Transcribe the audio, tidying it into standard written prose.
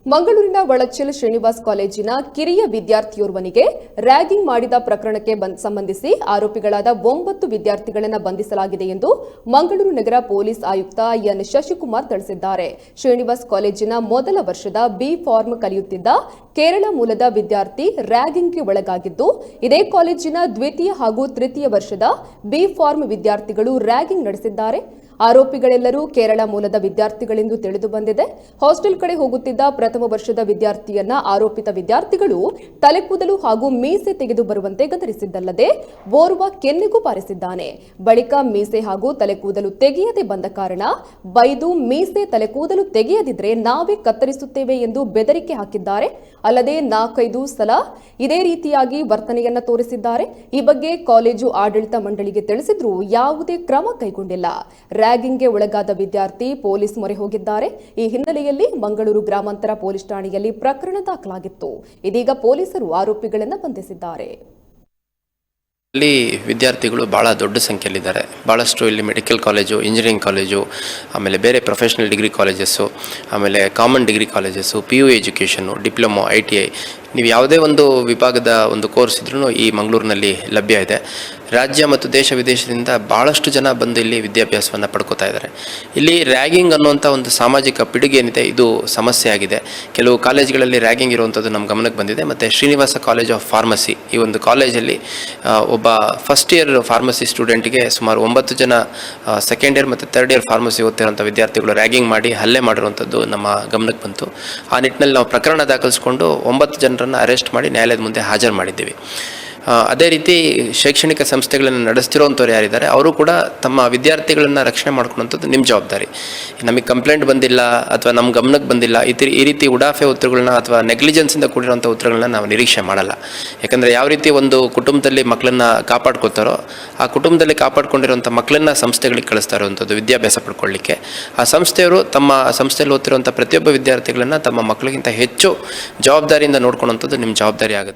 ಮಂಗಳೂರಿನ ಒಳಚೆಲ್ ಶ್ರೀನಿವಾಸ್ ಕಾಲೇಜಿನ ಕಿರಿಯ ವಿದ್ಯಾರ್ಥಿಯೋರ್ವನಿಗೆ ರ್ಯಾಗಿಂಗ್ ಮಾಡಿದ ಪ್ರಕರಣಕ್ಕೆ ಸಂಬಂಧಿಸಿ ಆರೋಪಿಗಳಾದ 9 ವಿದ್ಯಾರ್ಥಿಗಳನ್ನು ಬಂಧಿಸಲಾಗಿದೆ ಎಂದು ಮಂಗಳೂರು ನಗರ ಪೊಲೀಸ್ ಆಯುಕ್ತ ಎನ್ ಶಶಿಕುಮಾರ್ ತಿಳಿಸಿದ್ದಾರೆ. ಶ್ರೀನಿವಾಸ್ ಕಾಲೇಜಿನ ಮೊದಲ ವರ್ಷದ ಬಿ ಫಾರ್ಮ್ ಕಲಿಯುತ್ತಿದ್ದ ಕೇರಳ ಮೂಲದ ವಿದ್ಯಾರ್ಥಿ ರ್ಯಾಗಿಂಗ್ಗೆ ಒಳಗಾಗಿದ್ದು, ಇದೇ ಕಾಲೇಜಿನ ದ್ವಿತೀಯ ಹಾಗೂ ತೃತೀಯ ವರ್ಷದ ಬಿ ಫಾರ್ಮ್ ವಿದ್ಯಾರ್ಥಿಗಳು ರ್ಯಾಗಿಂಗ್ ನಡೆಸಿದ್ದಾರೆ. ಆರೋಪಿಗಳೆಲ್ಲರೂ ಕೇರಳ ಮೂಲದ ವಿದ್ಯಾರ್ಥಿಗಳೆಂದು ತಿಳಿದು ಬಂದಿದೆ. ಹಾಸ್ಟೆಲ್ ಕಡೆ ಹೋಗುತ್ತಿದ್ದ ಪ್ರಥಮ ವರ್ಷದ ವಿದ್ಯಾರ್ಥಿಯನ್ನ ಆರೋಪಿತ ವಿದ್ಯಾರ್ಥಿಗಳು ತಲೆಕೂದಲು ಹಾಗೂ ಮೀಸೆ ತೆಗೆದು ಬರುವಂತೆ ಗದರಿಸಿದ್ದಲ್ಲದೆ ಓರ್ವ ಕೆನ್ನೆಗೂ ಬಾರಿಸಿದ್ದಾನೆ. ಬಳಿಕ ಮೀಸೆ ಹಾಗೂ ತಲೆಕೂದಲು ತೆಗೆಯದೆ ಬಂದ ಕಾರಣ ಬೈದು ಮೀಸೆ ತಲೆಕೂದಲು ತೆಗೆಯದಿದ್ರೆ ನಾವೇ ಕತ್ತರಿಸುತ್ತೇವೆ ಎಂದು ಬೆದರಿಕೆ ಹಾಕಿದ್ದಾರೆ. ಅಲ್ಲದೆ 4-5 ಸಲ ಇದೇ ರೀತಿಯಾಗಿ ವರ್ತನೆಯನ್ನ ತೋರಿಸಿದ್ದಾರೆ. ಈ ಬಗ್ಗೆ ಕಾಲೇಜು ಆಡಳಿತ ಮಂಡಳಿಗೆ ತಿಳಿಸಿದ್ರೂ ಯಾವುದೇ ಕ್ರಮ ಕೈಗೊಂಡಿಲ್ಲ. ರ್ಯಾಗಿಂಗ್ಗೆ ಒಳಗಾದ ವಿದ್ಯಾರ್ಥಿ ಪೊಲೀಸ್ ಮೊರೆ ಹೋಗಿದ್ದಾರೆ. ಈ ಹಿನ್ನೆಲೆಯಲ್ಲಿ ಮಂಗಳೂರು ಗ್ರಾಮಾಂತರ ಪೊಲೀಸ್ ಠಾಣೆಯಲ್ಲಿ ಪ್ರಕರಣ ದಾಖಲಾಗಿತ್ತು. ಇದೀಗ ಪೊಲೀಸರು ಆರೋಪಿಗಳನ್ನು ಬಂಧಿಸಿದ್ದಾರೆ. ಇಲ್ಲಿ ವಿದ್ಯಾರ್ಥಿಗಳು ಭಾಳ ದೊಡ್ಡ ಸಂಖ್ಯೆಯಲ್ಲಿದ್ದಾರೆ. ಭಾಳಷ್ಟು ಇಲ್ಲಿ ಮೆಡಿಕಲ್ ಕಾಲೇಜು, ಇಂಜಿನಿಯರಿಂಗ್ ಕಾಲೇಜು, ಆಮೇಲೆ ಬೇರೆ ಪ್ರೊಫೆಷನಲ್ ಡಿಗ್ರಿ ಕಾಲೇಜಸ್ಸು, ಆಮೇಲೆ common degree colleges, PU education, diploma, ITI, ನೀವು ಯಾವುದೇ ಒಂದು ವಿಭಾಗದ ಒಂದು ಕೋರ್ಸ್ ಇದ್ರೂ ಈ ಮಂಗಳೂರಿನಲ್ಲಿ ಲಭ್ಯ ಇದೆ. ರಾಜ್ಯ ಮತ್ತು ದೇಶ ವಿದೇಶದಿಂದ ಭಾಳಷ್ಟು ಜನ ಬಂದು ಇಲ್ಲಿ ವಿದ್ಯಾಭ್ಯಾಸವನ್ನು ಪಡ್ಕೋತಾ ಇದ್ದಾರೆ. ಇಲ್ಲಿ ರ್ಯಾಗಿಂಗ್ ಅನ್ನುವಂಥ ಒಂದು ಸಾಮಾಜಿಕ ಪಿಡುಗೆ ಏನಿದೆ, ಇದು ಸಮಸ್ಯೆ ಆಗಿದೆ. ಕೆಲವು ಕಾಲೇಜುಗಳಲ್ಲಿ ರ್ಯಾಗಿಂಗ್ ಇರುವಂಥದ್ದು ನಮ್ಮ ಗಮನಕ್ಕೆ ಬಂದಿದೆ. ಮತ್ತು ಶ್ರೀನಿವಾಸ ಕಾಲೇಜ್ ಆಫ್ ಫಾರ್ಮಸಿ, ಈ ಒಂದು ಕಾಲೇಜಲ್ಲಿ ಒಬ್ಬ ಫಸ್ಟ್ ಇಯರ್ ಫಾರ್ಮಸಿ ಸ್ಟೂಡೆಂಟ್ಗೆ ಸುಮಾರು 9 ಜನ ಸೆಕೆಂಡ್ ಇಯರ್ ಮತ್ತು ಥರ್ಡ್ ಇಯರ್ ಫಾರ್ಮಸಿ ಓದ್ತಿರೋಂಥ ವಿದ್ಯಾರ್ಥಿಗಳು ರ್ಯಾಗಿಂಗ್ ಮಾಡಿ ಹಲ್ಲೆ ಮಾಡಿರುವಂಥದ್ದು ನಮ್ಮ ಗಮನಕ್ಕೆ ಬಂತು. ಆ ನಿಟ್ಟಿನಲ್ಲಿ ನಾವು ಪ್ರಕರಣ ದಾಖಲಿಸಿಕೊಂಡು 9 ಜನರನ್ನು ಅರೆಸ್ಟ್ ಮಾಡಿ ನ್ಯಾಯಾಲಯದ ಮುಂದೆ ಹಾಜರು ಮಾಡಿದ್ದೀವಿ. ಅದೇ ರೀತಿ ಶೈಕ್ಷಣಿಕ ಸಂಸ್ಥೆಗಳನ್ನು ನಡೆಸ್ತಿರೋಂಥವ್ರು ಯಾರಿದ್ದಾರೆ ಅವರು ಕೂಡ ತಮ್ಮ ವಿದ್ಯಾರ್ಥಿಗಳನ್ನು ರಕ್ಷಣೆ ಮಾಡ್ಕೊಳ್ಳೋಂಥದ್ದು ನಿಮ್ಮ ಜವಾಬ್ದಾರಿ. ನಮಗೆ ಕಂಪ್ಲೇಂಟ್ ಬಂದಿಲ್ಲ ಅಥವಾ ನಮ್ಮ ಗಮನಕ್ಕೆ ಬಂದಿಲ್ಲ, ಈ ರೀತಿ ಉಡಾಫೆ ಉತ್ತರಗಳನ್ನ ಅಥವಾ ನೆಗ್ಲಿಜೆನ್ಸಿಂದ ಕೂಡಿರೋಂಥ ಉತ್ತರಗಳನ್ನ ನಾವು ನಿರೀಕ್ಷೆ ಮಾಡಲ್ಲ. ಯಾಕಂದರೆ ಯಾವ ರೀತಿ ಒಂದು ಕುಟುಂಬದಲ್ಲಿ ಮಕ್ಕಳನ್ನ ಕಾಪಾಡ್ಕೋತಾರೋ ಆ ಕುಟುಂಬದಲ್ಲಿ ಕಾಪಾಡ್ಕೊಂಡಿರೋಂಥ ಮಕ್ಕಳನ್ನ ಸಂಸ್ಥೆಗಳಿಗೆ ಕಳಿಸ್ತಾ ಇರುವಂಥದ್ದು ವಿದ್ಯಾಭ್ಯಾಸ ಪಡ್ಕೊಳ್ಳಿಕ್ಕೆ. ಆ ಸಂಸ್ಥೆಯವರು ತಮ್ಮ ಸಂಸ್ಥೆಯಲ್ಲಿ ಓದ್ತಿರುವಂಥ ಪ್ರತಿಯೊಬ್ಬ ವಿದ್ಯಾರ್ಥಿಗಳನ್ನು ತಮ್ಮ ಮಕ್ಕಳಿಗಿಂತ ಹೆಚ್ಚು ಜವಾಬ್ದಾರಿಯಿಂದ ನೋಡ್ಕೊಳ್ಳೋಂಥದ್ದು ನಿಮ್ಮ ಜವಾಬ್ದಾರಿ ಆಗುತ್ತೆ.